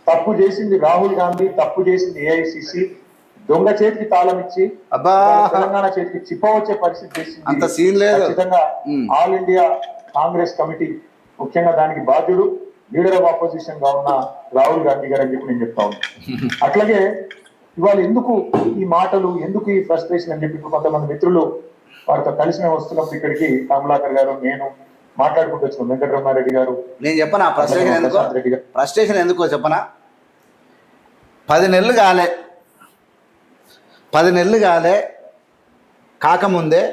తప్పు చేసింది రాహుల్ గాంధీ, తప్పు చేసింది ఏఐసిసి, దొంగ చేతికి తాళం ఇచ్చి తెలంగాణ చేతికి చిప్ప వచ్చే పరిస్థితి చేసింది. అంత సీన్ లేదు. ఖచ్చితంగా ఆల్ ఇండియా కాంగ్రెస్ కమిటీ ముఖ్యంగా దానికి బాధ్యుడు లీడర్ ఆఫ్ ఆపోజిషన్ గా ఉన్న రాహుల్ గాంధీ గారు అని చెప్పి నేను చెప్తా ఉన్నాను. అట్లాగే ఇవాళ ఎందుకు ఈ మాటలు, ఎందుకు ఈ ఫ్రస్ట్రేషన్ అని చెప్పి కొంతమంది మిత్రులు వారితో కలిసి మేము వస్తున్నప్పుడు ఇక్కడికి కమలాకర్ గారు, నేను మాట్లాడుకుంటూ వచ్చిన వెంకటరమారెడ్డి గారు. నేను చెప్పనా ఫ్రస్ట్రేషన్ ఎందుకో చెప్పనా? 10 నెలలు కాలే కాకముందే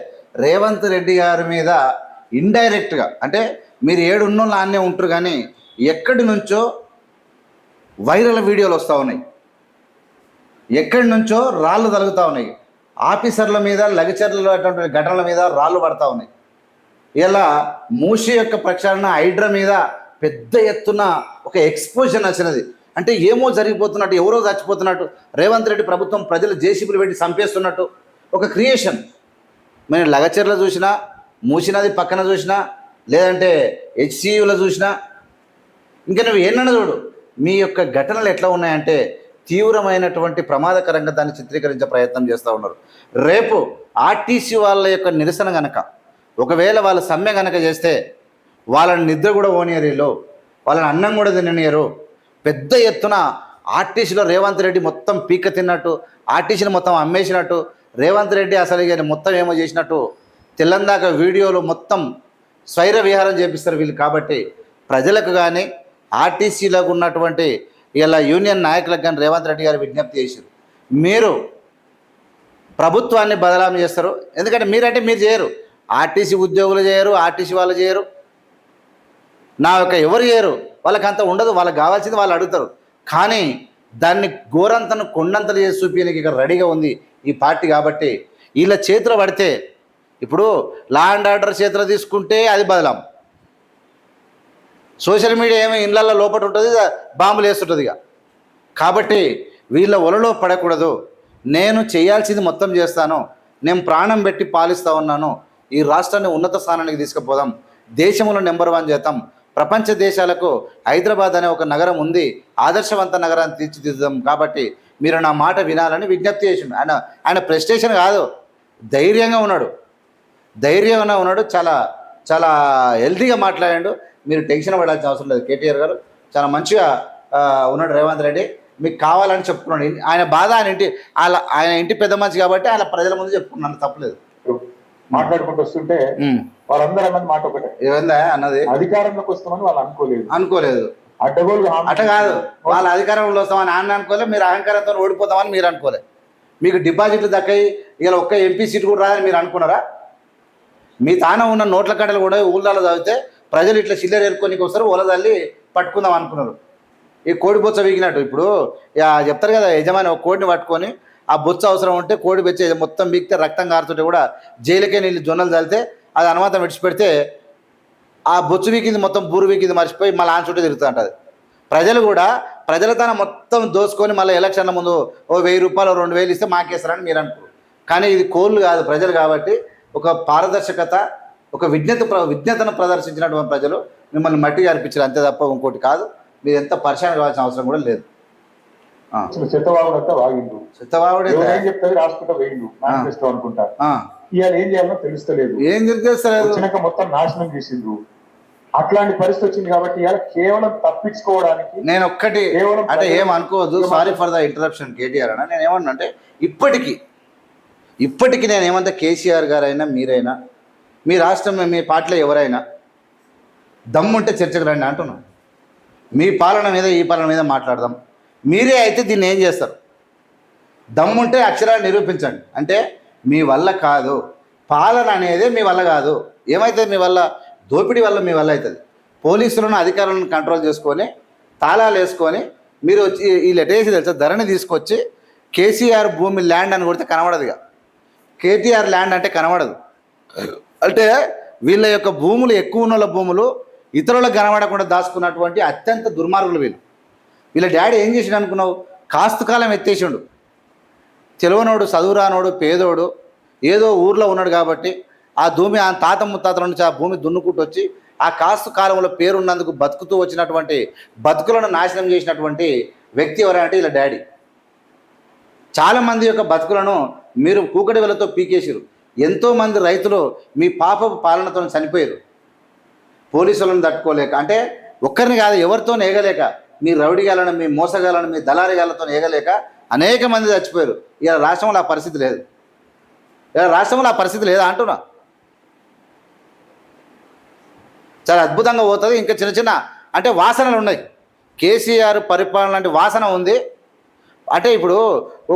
రేవంత్ రెడ్డి గారి మీద ఇండైరెక్ట్గా, అంటే మీరు ఏడున్నో నాన్నే ఉంటారు కానీ ఎక్కడి నుంచో వైరల్ వీడియోలు వస్తూ ఉన్నాయి, ఎక్కడి నుంచో రాళ్ళు తలుగుతూ ఉన్నాయి, ఆఫీసర్ల మీద లగచర్ల ఘటనల మీద రాళ్ళు పడతా ఉన్నాయి. ఇలా మూషి యొక్క ప్రక్షాళన హైడ్రా మీద పెద్ద ఎత్తున ఒక ఎక్స్పోజర్ వచ్చినది. అంటే ఏమో జరిగిపోతున్నట్టు, ఎవరో చచ్చిపోతున్నట్టు, రేవంత్ రెడ్డి ప్రభుత్వం ప్రజలు జేసీబీలు పెట్టి చంపేస్తున్నట్టు ఒక క్రియేషన్. మేము లగచర్ల చూసినా, మూసినది పక్కన చూసినా, లేదంటే హెచ్సియూలో చూసినా, ఇంకా నువ్వు ఏమన్నా చూడు, మీ యొక్క ఘటనలు ఎట్లా ఉన్నాయంటే తీవ్రమైనటువంటి ప్రమాదకరంగా దాన్ని చిత్రీకరించే ప్రయత్నం చేస్తూ ఉన్నారు. రేపు ఆర్టీసీ వాళ్ళ యొక్క నిరసన కనుక, ఒకవేళ వాళ్ళ సమ్మె కనుక చేస్తే వాళ్ళని నిద్ర కూడా ఓనియరు, వాళ్ళని అన్నం కూడా తిననియరు. పెద్ద ఎత్తున ఆర్టీసీలో రేవంత్ రెడ్డి మొత్తం పీక తిన్నట్టు, ఆర్టీసీని మొత్తం అమ్మేసినట్టు, రేవంత్ రెడ్డి అసలు మొత్తం ఏమో చేసినట్టు తెల్లందాక వీడియోలు మొత్తం స్వైర విహారం చేపిస్తారు వీళ్ళు. కాబట్టి ప్రజలకు కానీ ఆర్టీసీలకు ఉన్నటువంటి ఇలా యూనియన్ నాయకులకు కానీ రేవంత్ రెడ్డి గారు విజ్ఞప్తి చేశారు, మీరు ప్రభుత్వాన్ని బదలాం చేస్తారు. ఎందుకంటే మీరంటే మీరు చేయరు, ఆర్టీసీ ఉద్యోగులు చేయరు, ఆర్టీసీ వాళ్ళు చేయరు, నా యొక్క ఎవరు చేయరు, వాళ్ళకి అంత ఉండదు. వాళ్ళకి కావాల్సింది వాళ్ళు అడుగుతారు. కానీ దాన్ని గోరంతను కొండంతలు చేసి చూపించడానికి ఇక్కడ రెడీగా ఉంది ఈ పార్టీ. కాబట్టి వీళ్ళ చేతిలో పడితే, ఇప్పుడు లా అండ్ ఆర్డర్ చేతిలో తీసుకుంటే అది బదలాం, సోషల్ మీడియా ఏమో ఇళ్ళల్లో లోపల ఉంటుంది, బాంబులు వేస్తుంటుంది. కాబట్టి వీళ్ళ ఒలలో పడకూడదు. నేను చేయాల్సింది మొత్తం చేస్తాను, నేను ప్రాణం పెట్టి పాలిస్తూ ఉన్నాను, ఈ రాష్ట్రాన్ని ఉన్నత స్థానానికి తీసుకుపోదాం, దేశంలో నెంబర్ 1 చేద్దాం, ప్రపంచ దేశాలకు హైదరాబాద్ అనే ఒక నగరం ఉంది, ఆదర్శవంత నగరాన్ని తీర్చిదిద్దాం. కాబట్టి మీరు నా మాట వినాలని విజ్ఞప్తి చేసిండు. ఆయన ప్రెస్టేషన్ కాదు, ధైర్యంగా ఉన్నాడు, చాలా చాలా హెల్తీగా మాట్లాడాడు. మీరు టెన్షన్ పడాల్సిన అవసరం లేదు. కేటీఆర్ గారు చాలా మంచిగా ఉన్నాడు. రేవంత్ రెడ్డి మీకు కావాలని చెప్పుకున్నాడు. ఆయన బాధ ఆయన ఇంటి పెద్ద మనిషి కాబట్టి ఆయన ప్రజల ముందు చెప్పుకున్నాను, తప్పలేదు. మాట్లాడుకుంటూ వస్తుంటే వాళ్ళందరూ అన్నది మాట ఒకటే, అన్నది అధికారంలోకి వస్తామని వాళ్ళు అనుకోలేదు. అడ్డగోలు అట్ట కాదు, వాళ్ళ అధికారంలో వస్తామని ఆయన అనుకోలేదు, మీరు అహంకారంతో ఓడిపోతామని మీరు అనుకోలేదు. మీకు డిపాజిట్లు దక్కాయి, ఇలా ఒక్క ఎంపీ సీటు కూడా రాదని మీరు అనుకున్నారా? మీ తాన ఉన్న నోట్ల కట్టలు కూడా ఊళ్ళలో చదివితే ప్రజలు ఇట్లా చిల్లర ఏరుకోనికి వస్తారు, ఊళ్ళదల్లి పట్టుకుందాం అనుకున్నారు. ఈ కోడి బొచ్చ వీగినట్టు ఇప్పుడు చెప్తారు కదా, యజమాని ఒక కోడిని పట్టుకొని ఆ బొచ్చ అవసరం ఉంటే కోడి బెచ్చే మొత్తం వీగితే రక్తం కారుతుంటే కూడా జైలుకే నీళ్ళు జొన్నలు చల్లితే అది అనుమాతం విడిచిపెడితే ఆ బొచ్చు వీకింది మొత్తం బూరు వీకింది మర్చిపోయి మళ్ళీ ఆన్ చుట్టూ తిరుగుతూ ఉంటుంది. ప్రజలు కూడా ప్రజల తన మొత్తం దోసుకొని మళ్ళీ ఎలక్షన్ల ముందు ఓ 1000 రూపాయలు 2000 ఇస్తే మాకేస్తారని మీరు అనుకోరు. కానీ ఇది కోళ్ళు కాదు, ప్రజలు. కాబట్టి ఒక పారదర్శకత, ఒక విజ్ఞతను ప్రదర్శించినటువంటి ప్రజలు మిమ్మల్ని మట్టిగా అనిపించారు, అంతే తప్ప ఇంకోటి కాదు. మీరు ఎంత పరిశాన కావాల్సిన అవసరం కూడా లేదు. చెత్తవాగుడు చెప్తుంది రాసుకుంటా వేయండు మేనిఫెస్టో అనుకుంటా. ఇవాళ ఏం చేయాలో తెలుస్తలేదు, ఏం తెలుస్తలేదు, మొత్తం నాశనం చేసిండ్రు. అట్లాంటి పరిస్థితి వచ్చింది. కాబట్టి ఇవాళ కేవలం తప్పించుకోవడానికి నేను ఒక్కటి అంటే ఏం అనుకోవద్దు, sorry for the interruption KTR అన్న. నేను ఏమన్నా అంటే ఇప్పటికీ నేను ఏమంటే కేసీఆర్ గారైనా మీరైనా మీ రాష్ట్రం మీ పార్టీలో ఎవరైనా దమ్ముంటే చర్చకు రండి అంటున్నాను. మీ పాలన మీద ఈ పాలన మీద మాట్లాడదాం. మీరే అయితే దీన్ని ఏం చేస్తారు? దమ్ముంటే అక్షరాలు నిరూపించండి. అంటే మీ వల్ల కాదు, పాలన అనేది మీ వల్ల కాదు. ఏమవుతుంది మీ వల్ల? దోపిడీ వల్ల మీ వల్ల అవుతుంది. పోలీసులను అధికారులను కంట్రోల్ చేసుకొని తాళాలు వేసుకొని మీరు వచ్చి ఈ లెటేసి తెలుసా ధరని తీసుకొచ్చి కేసీఆర్ భూమి ల్యాండ్ అని కొడితే కనబడదుగా, కేటీఆర్ ల్యాండ్ అంటే కనబడదు. అంటే వీళ్ళ యొక్క భూములు ఎక్కువ ఉన్న భూములు ఇతరులకు కనబడకుండా దాచుకున్నటువంటి అత్యంత దుర్మార్గులు వీళ్ళు. వీళ్ళ డాడీ ఏం చేసిండు అనుకున్నావు? కాస్తు కాలం ఎత్తేసిండు. తెలివనోడు, చదువురానోడు, పేదోడు ఏదో ఊర్లో ఉన్నాడు కాబట్టి ఆ భూమి ఆ తాత ముత్తాతల నుంచి ఆ భూమి దున్నుకుంటూ వచ్చి ఆ కాస్తు కాలంలో పేరున్నందుకు బతుకుతూ వచ్చినటువంటి బతుకులను నాశనం చేసినటువంటి వ్యక్తి ఎవరంటే ఇలా డాడీ. చాలామంది యొక్క బతుకులను మీరు కూకటి వేలతో పీకేసారు. ఎంతోమంది రైతులు మీ పాపపు పాలనతో చనిపోయారు. పోలీసులను తట్టుకోలేక, అంటే ఒక్కరిని కాదు ఎవరితో ఏగలేక, మీ రౌడీగాలను, మీ మోసగాలను, మీ దళారిగాలతో ఏగలేక అనేక మంది చచ్చిపోయారు. ఇలా రాష్ట్రంలో ఆ పరిస్థితి లేదు. ఇలా రాష్ట్రంలో ఆ పరిస్థితి లేదా అంటున్నా. చాలా అద్భుతంగా పోతుంది. ఇంకా చిన్న చిన్న అంటే వాసనలు ఉన్నాయి. కేసీఆర్ పరిపాలన లాంటి వాసన ఉంది. అంటే ఇప్పుడు ఓ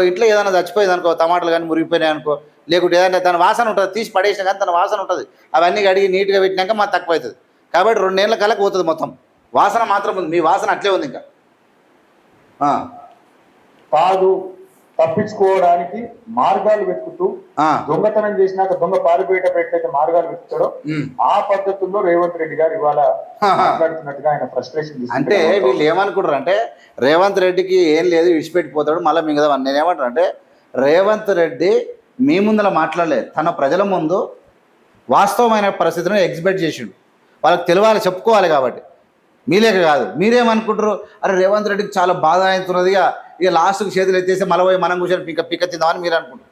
ఇంట్లో ఏదైనా చచ్చిపోయింది అనుకో, టమాటాలు కానీ మురిగిపోయినాయి అనుకో, లేకుంటే ఏదైనా తన వాసన ఉంటుంది, తీసి పడేసినా కానీ తన వాసన ఉంటుంది. అవన్నీ కడిగి నీట్గా పెట్టినాక మాకు తక్కువ అవుతుంది. కాబట్టి 2 నెలల కల్లా పోతుంది మొత్తం. వాసన మాత్రం ఉంది. మీ వాసన అట్లే ఉంది ఇంకా. కాదు, తప్పించుకోవడానికి మార్గాలు వెతుకుతూ, దొంగతనం చేసినాక దొంగ పారిపోయేటప్పుడు ఎట్లయితే మార్గాలు వెతుకుతాడో ఆ పద్ధతుల్లో రేవంత్ రెడ్డి గారు ఇవాళ మాట్లాడుతున్నట్టుగా ఆయన ఫ్రస్ట్రేషన్. అంటే వీళ్ళు ఏమనుకుంటారు అంటే రేవంత్ రెడ్డికి ఏం లేదు, విడిచిపెట్టిపోతాడు మళ్ళీ మిగతా. నేను ఏమంటాను అంటే రేవంత్ రెడ్డి మీ ముందర మాట్లాడలేదు, తన ప్రజల ముందు వాస్తవమైన పరిస్థితిని ఎగ్జిబిట్ చేసిండు. వాళ్ళకి తెలియాలి, చెప్పుకోవాలి. కాబట్టి మీలేక కాదు. మీరేమనుకుంటారు, అరే రేవంత్ రెడ్డికి చాలా బాధ అవుతున్నది, ఇక లాస్ట్కి చేతులు ఎత్తేసి మళ్ళీ పోయి మనం కూర్చొని పిక్క తిందామని మీరు అనుకుంటారు.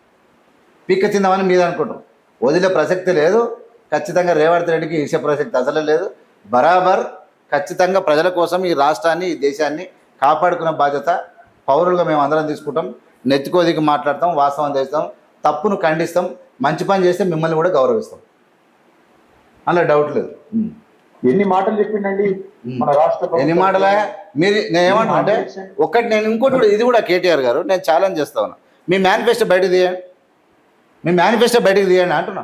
పిక్క తిందామని మీరు అనుకుంటారు. వదిలే ప్రసక్తి లేదు. ఖచ్చితంగా రేవంత్ రెడ్డికి ఇచ్చే ప్రసక్తి అసలే లేదు. బరాబర్ ఖచ్చితంగా ప్రజల కోసం ఈ రాష్ట్రాన్ని, ఈ దేశాన్ని కాపాడుకునే బాధ్యత పౌరులుగా మేము అందరం తీసుకుంటాం. నెత్తికోదికి మాట్లాడతాం, వాస్తవం చేస్తాం, తప్పును ఖండిస్తాం, మంచి పని చేస్తే మిమ్మల్ని కూడా గౌరవిస్తాం. అందులో డౌట్ లేదు. ఎన్ని మాటలు చెప్పిండండి మన రాష్ట్ర ఎన్ని మాటలే. మీరు నేను ఏమంటున్నా అంటే ఒకటి, నేను ఇంకోటి కూడా, ఇది కూడా కేటీఆర్ గారు నేను ఛాలెంజ్ చేస్తా ఉన్నా, మీ మేనిఫెస్టో బయటకు తీయండి, మీ మేనిఫెస్టో బయటకు తీయండి అంటున్నా.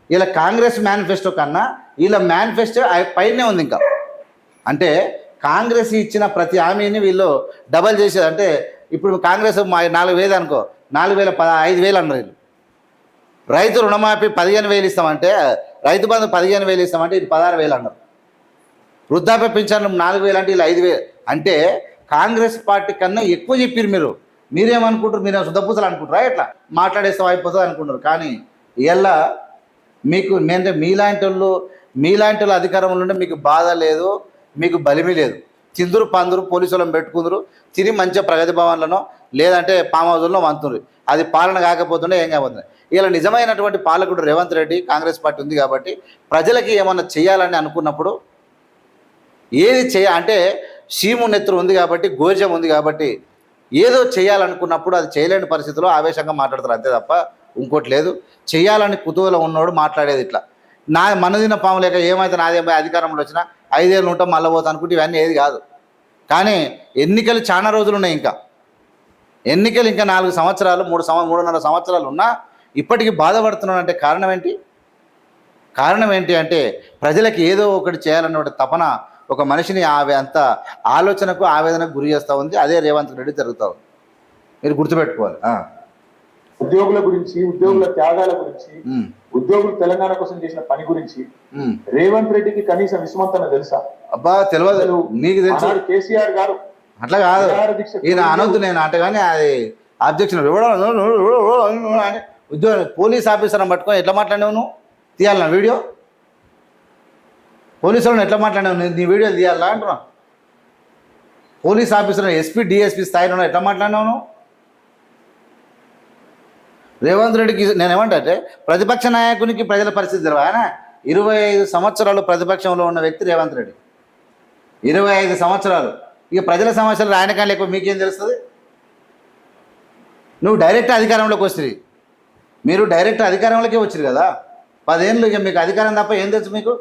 ఇలా కాంగ్రెస్ మేనిఫెస్టో కన్నా వీళ్ళ మేనిఫెస్టో పైనే ఉంది ఇంకా. అంటే కాంగ్రెస్ ఇచ్చిన ప్రతి హామీని వీళ్ళు డబల్ చేసేది. అంటే ఇప్పుడు కాంగ్రెస్ 4,000 అనుకో, 4,000 5,000 అన్నారు వీళ్ళు. రైతు రుణమాఫీ 15,000 ఇస్తామంటే, రైతు బంధు 15,000 ఇస్తామంటే ఇది 16,000 అన్నారు. వృద్ధాప్య పింఛన్లు 4,000 అంటే ఇలా 5,000. అంటే కాంగ్రెస్ పార్టీ కన్నా ఎక్కువ చెప్పారు. మీరేమనుకుంటారు, మీరు శుద్ధపూసలు అనుకుంటారా, ఎట్లా మాట్లాడేస్తాం అయిపోతుంది అనుకుంటారు. కానీ ఇలా మీకు అంటే మీలాంటి వాళ్ళు అధికారంలో ఉంటే మీకు బాధ లేదు, మీకు బలిమి లేదు. తిందురు పందురు పోలీసు వాళ్ళని పెట్టుకుందరు, తిని మంచిగా ప్రగతి భవన్లను లేదంటే ఫామ్ హౌస్లో వంతురు. అది పాలన కాకపోతుండే ఏం కాబోతుంది. ఇలా నిజమైనటువంటి పాలకుడు రేవంత్ రెడ్డి, కాంగ్రెస్ పార్టీ ఉంది కాబట్టి ప్రజలకి ఏమన్నా చేయాలని అనుకున్నప్పుడు ఏది అంటే సీము నెత్తురు ఉంది కాబట్టి, గోర్జం ఉంది కాబట్టి ఏదో చేయాలనుకున్నప్పుడు అది చేయలేని పరిస్థితిలో ఆవేశంగా మాట్లాడతారు అంతే తప్ప ఇంకోటి లేదు. చేయాలని కుతూహలం ఉన్నోడు మాట్లాడేది ఇట్లా మనదిన పాము లేక ఏమైతే నాదేమో అధికారంలో వచ్చినా 5 ఏళ్ళు ఉంటాం మళ్ళీ పోతా అనుకుంటే ఇవన్నీ ఏది కాదు. కానీ ఎన్నికలు చాలా రోజులు ఉన్నాయి. ఇంకా ఎన్నికలు ఇంకా 4 సంవత్సరాలు 3.5 సంవత్సరాలు ఉన్నా ఇప్పటికీ బాధపడుతున్నానంటే కారణం ఏంటి అంటే ప్రజలకు ఏదో ఒకటి చేయాలన్న తపన ఒక మనిషిని అంత ఆలోచనకు ఆవేదనకు గురి చేస్తూ ఉంది. అదే రేవంత్ రెడ్డి జరుగుతూ ఉంది. మీరు గుర్తుపెట్టుకోవాలి. ఉద్యోగుల గురించి, ఉద్యోగుల త్యాగాల గురించి, ఉద్యోగులు తెలంగాణ కోసం చేసిన పని గురించి రేవంత్ రెడ్డికి కనీసం విస్మంతన తెలుసా? అబ్బా తెలియదు. నీకు తెలుసు కేసీఆర్ గారు అట్లా కాదు, ఈయన అనొద్దు నేను అంటే. కానీ అది అబ్జెక్షన్ ఉద్యోగ పోలీస్ ఆఫీసర్ని పట్టుకొని ఎట్లా మాట్లాడినావు నువ్వు? తీయాలన్నా వీడియో? పోలీసు వాళ్ళని ఎట్లా మాట్లాడినావు? నీ వీడియోలు తీయాలా అంటున్నా. పోలీస్ ఆఫీసర్ ఎస్పీ డిఎస్పీ స్థాయిలో ఎట్లా మాట్లాడినావు నువ్వు? రేవంత్ రెడ్డికి నేనేమంటే ప్రతిపక్ష నాయకునికి ప్రజల పరిస్థితి తెలియదు. ఆయన 25 సంవత్సరాలు ప్రతిపక్షంలో ఉన్న వ్యక్తి రేవంత్ రెడ్డి. 25 సంవత్సరాలు. ఇక ప్రజల సమస్యలు ఆయన కానీ లేకపోతే మీకేం తెలుస్తుంది? నువ్వు డైరెక్ట్ అధికారంలోకి వస్తుంది. మీరు డైరెక్ట్ అధికారంలోకే వచ్చారు కదా. 10 ఏళ్ళు ఇక మీకు అధికారం తప్ప ఏం తెలుసు మీకు?